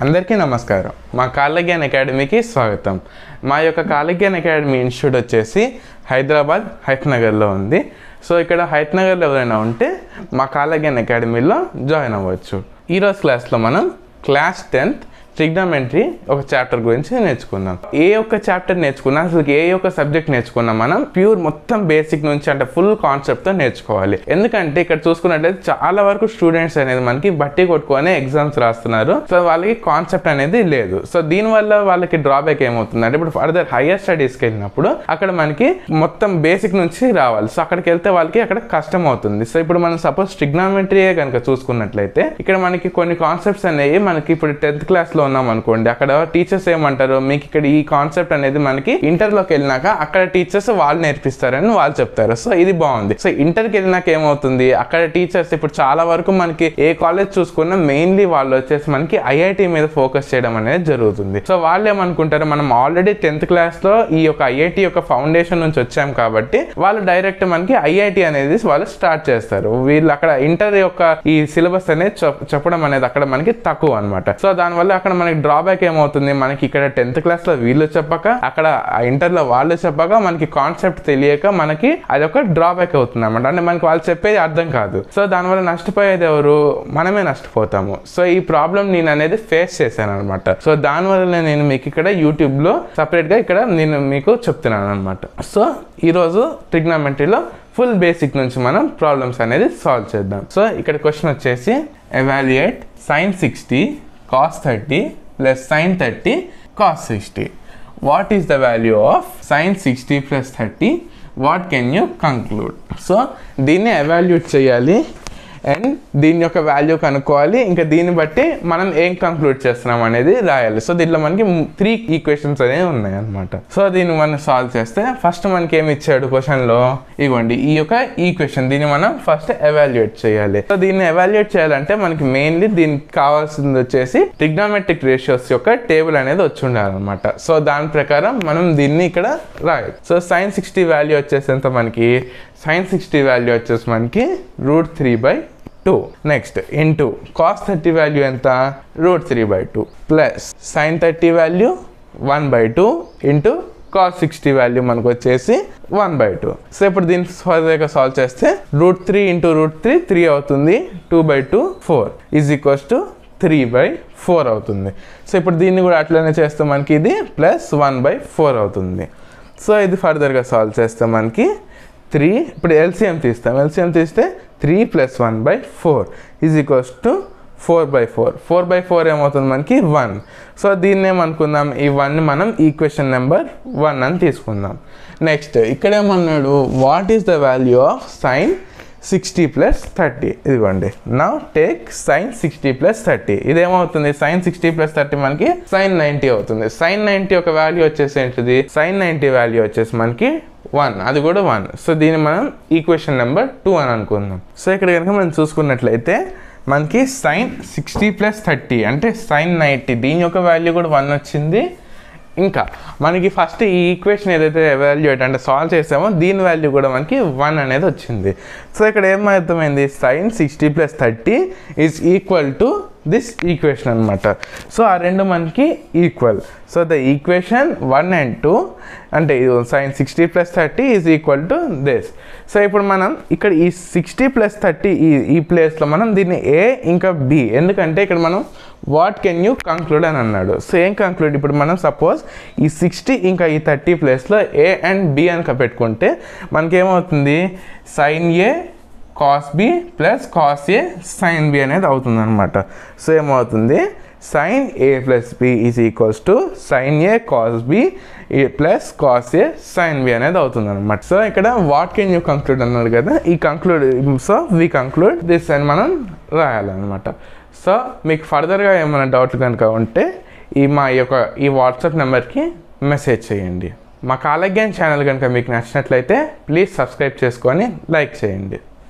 అందరికీ నమస్కారం. మా కాలజ్ఞాన్ అకాడమీకి స్వాగతం. మా యొక్క కాలజ్ఞాన్ అకాడమీ ఇన్స్టిట్యూట్ వచ్చేసి హైదరాబాద్ హైత్నగర్లో ఉంది. సో ఇక్కడ హైత్నగర్లో ఎవరైనా ఉంటే మా కాలజ్ఞాన్ అకాడమీలో జాయిన్ అవ్వచ్చు. ఈరోజు క్లాస్లో మనం క్లాస్ 10th ట్రిగ్నోమెట్రీ ఒక చాప్టర్ గురించి నేర్చుకుందాం. ఏ ఒక్క చాప్టర్ నేర్చుకున్నా, అసలు ఏ ఒక్క సబ్జెక్ట్ నేర్చుకున్నా మనం ప్యూర్ మొత్తం బేసిక్ నుంచి అంటే ఫుల్ కాన్సెప్ట్తో నేర్చుకోవాలి. ఎందుకంటే ఇక్కడ చూసుకున్నట్లయితే చాలా వరకు స్టూడెంట్స్ అనేది మనకి బట్టి కొట్టుకొని ఎగ్జామ్స్ రాస్తున్నారు. సో వాళ్ళకి కాన్సెప్ట్ అనేది లేదు. సో దీనివల్ల వాళ్ళకి డ్రాబ్యాక్ ఏమవుతుంది అంటే ఇప్పుడు ఫర్దర్ హైయర్ స్టడీస్కి వెళ్ళినప్పుడు అక్కడ మనకి మొత్తం బేసిక్ నుంచి రావాలి. సో అక్కడికి వెళ్తే వాళ్ళకి అక్కడ కష్టం అవుతుంది. సో ఇప్పుడు మనం సపోజ్ ట్రిగ్నోమెట్రీయే కనుక చూసుకున్నట్లయితే ఇక్కడ మనకి కొన్ని కాన్సెప్ట్స్ అనేవి మనకి ఇప్పుడు 10th క్లాస్లో ఉన్నాం అనుకోండి, అక్కడ టీచర్స్ ఏమంటారు, మీకు ఇక్కడ ఈ కాన్సెప్ట్ అనేది మనకి ఇంటర్లోకి వెళ్ళినాక అక్కడ టీచర్స్ వాళ్ళు నేర్పిస్తారని వాళ్ళు చెప్తారు. సో ఇది బాగుంది. సో ఇంటర్కి వెళ్ళినాక ఏమవుతుంది, అక్కడ టీచర్స్ ఇప్పుడు చాలా వరకు మనకి ఏ కాలేజ్ చూసుకున్నా మెయిన్లీ వాళ్ళు వచ్చేసి మనకి ఐఐటి మీద ఫోకస్ చేయడం అనేది జరుగుతుంది. సో వాళ్ళు ఏమనుకుంటారు, మనం ఆల్రెడీ 10th క్లాస్లో ఈ యొక్క ఐఐటి యొక్క ఫౌండేషన్ నుంచి వచ్చాం కాబట్టి వాళ్ళు డైరెక్ట్ మనకి ఐఐటి అనేది వాళ్ళు స్టార్ట్ చేస్తారు. వీళ్ళు అక్కడ ఇంటర్ యొక్క ఈ సిలబస్ అనేది చెప్పడం అనేది అక్కడ మనకి తక్కువ అనమాట. సో దానివల్ల అక్కడ మనకి డ్రాబ్యాక్ ఏమవుతుంది, మనకి ఇక్కడ 10th క్లాస్లో వీళ్ళు చెప్పక అక్కడ ఇంటర్లో వాళ్ళు చెప్పక మనకి కాన్సెప్ట్ తెలియక మనకి అది ఒక డ్రాబ్యాక్ అవుతుంది అనమాట. అంటే మనకి వాళ్ళు చెప్పేది అర్థం కాదు. సో దానివల్ల నష్టపోయేది ఎవరు, మనమే నష్టపోతాము. సో ఈ ప్రాబ్లం నేను అనేది ఫేస్ చేశాను అనమాట. సో దానివల్ల నేను మీకు ఇక్కడ యూట్యూబ్లో సపరేట్గా ఇక్కడ నేను మీకు చెప్తున్నాను అనమాట. సో ఈరోజు ట్రిగ్నోమెట్రీలో ఫుల్ బేసిక్ నుంచి మనం ప్రాబ్లమ్స్ అనేది సాల్వ్ చేద్దాం. సో ఇక్కడ క్వశ్చన్ వచ్చేసి evaluate sin 60 cos 30 plus sin 30 cos 60. What is the value of sin 60 plus 30? What can you conclude? So దీన్ని ఎవాల్యుయేట్ చేయాలి అండ్ దీని యొక్క వాల్యూ కనుక్కోవాలి. ఇంకా దీన్ని బట్టి మనం ఏం కంక్లూడ్ చేస్తున్నాం అనేది రాయాలి. సో దీంట్లో మనకి 3 ఈక్వేషన్స్ అనేవి ఉన్నాయి అనమాట. సో దీన్ని మనం సాల్వ్ చేస్తే ఫస్ట్ మనకి ఏమి ఇచ్చాడు క్వశ్చన్లో, ఇవ్వండి ఈ యొక్క ఈక్వేషన్, దీన్ని మనం ఫస్ట్ ఎవాల్యుయేట్ చేయాలి. సో దీన్ని ఎవాల్యుయేట్ చేయాలంటే మనకి మెయిన్లీ దీనికి కావాల్సింది వచ్చేసి ట్రిగ్నోమెట్రిక్ రేషియోస్ యొక్క టేబుల్ అనేది వచ్చి ఉండాలన్నమాట. సో దాని ప్రకారం మనం దీన్ని ఇక్కడ రాయాలి. సో sin 60 వాల్యూ వచ్చేసి ఎంత మనకి, sin 60 వాల్యూ వచ్చేసి మనకి √3/2. నెక్స్ట్ ఇంటూ cos 30 వాల్యూ ఎంత, √3/2 plus sin 30 value 1/2 into cos 60 value మనకు వచ్చేసి 1/2. సో ఇప్పుడు దీన్ని ఫర్దర్గా సాల్వ్ చేస్తే √3 ఇంటూ √3 3 అవుతుంది, 2/2 4 ఈజ్ ఈక్వల్స్ టు 3/4 అవుతుంది. సో ఇప్పుడు దీన్ని కూడా అట్లనే చేస్తే మనకి ఇది ప్లస్ 1/4 అవుతుంది. సో ఇది ఫర్దర్గా సాల్వ్ చేస్తే మనకి 3, ఇప్పుడు ఎల్సిఎం తీస్తాం, ఎల్సిఎం తీస్తే 3 + 1/4 ఈజ్ ఈక్వల్స్ టు 4/4. 4/4 ఏమవుతుంది మనకి 1. సో దీన్ని ఏమనుకుందాం, ఈ 1ని మనం ఈక్వేషన్ నెంబర్ 1 అని తీసుకుందాం. నెక్స్ట్ ఇక్కడ ఏమన్నాడు, what is the value of sin 60 + 30? ఇదిగోండి, నౌ టేక్ sin 60 + 30. ఇదేమవుతుంది, sin 60 + 30 మనకి sin 90 అవుతుంది. sin 90 ఒక వాల్యూ వచ్చేసి ఏంటిది, sin 90 వాల్యూ వచ్చేసి మనకి 1, అది కూడా 1. సో దీన్ని మనం ఈక్వేషన్ నెంబర్ 2 అని అనుకుందాం. సో ఇక్కడ కనుక మనం చూసుకున్నట్లయితే మనకి sin 60 + 30 అంటే sin 90, దీని యొక్క వాల్యూ కూడా 1 వచ్చింది. ఇంకా మనకి ఫస్ట్ ఈ ఈక్వేషన్ ఏదైతే ఎవాల్యుయేట్ అంటే సాల్వ్ చేసామో దీని వాల్యూ కూడా మనకి 1 అనేది వచ్చింది. సో ఇక్కడ ఏమర్థమైంది, sin 60 + 30 is equal to this equation అనమాట. సో ఆ రెండు మనకి equal. So the equation 1 and 2 అంటే sin 60 + 30 is equal to this. So ఇప్పుడు మనం ఇక్కడ ఈ 60 + 30 ఈ ప్లేస్లో మనం దీన్ని ఏ ఇంకా బి, ఎందుకంటే ఇక్కడ మనం వాట్ కెన్ యూ కంక్లూడ్ అని అన్నాడు. సో ఏం కంక్లూడ్, ఇప్పుడు మనం సపోజ్ ఈ 60 ఇంకా ఈ 30 ప్లేస్లో ఏ అండ్ బి అని పెట్టుకుంటే మనకేమవుతుంది, sin A cos B + cos A sin B అనేది అవుతుంది అనమాట. సో ఏమవుతుంది, sin A + B is equals to sin A cos B + cos A sin B అనేది అవుతుంది అనమాట. సో ఇక్కడ వాట్ కెన్ యూ కంక్లూడ్ అన్నాడు కదా, ఈ conclude, so we conclude this అని మనం రాయాలన్నమాట. సో మీకు ఫర్దర్గా ఏమైనా డౌట్లు కనుక ఉంటే మా యొక్క ఈ వాట్సాప్ నెంబర్కి మెసేజ్ చేయండి. మా కాలజ్ఞాన్ ఛానల్ కనుక మీకు నచ్చినట్లయితే ప్లీజ్ సబ్స్క్రైబ్ చేసుకొని లైక్ చేయండి.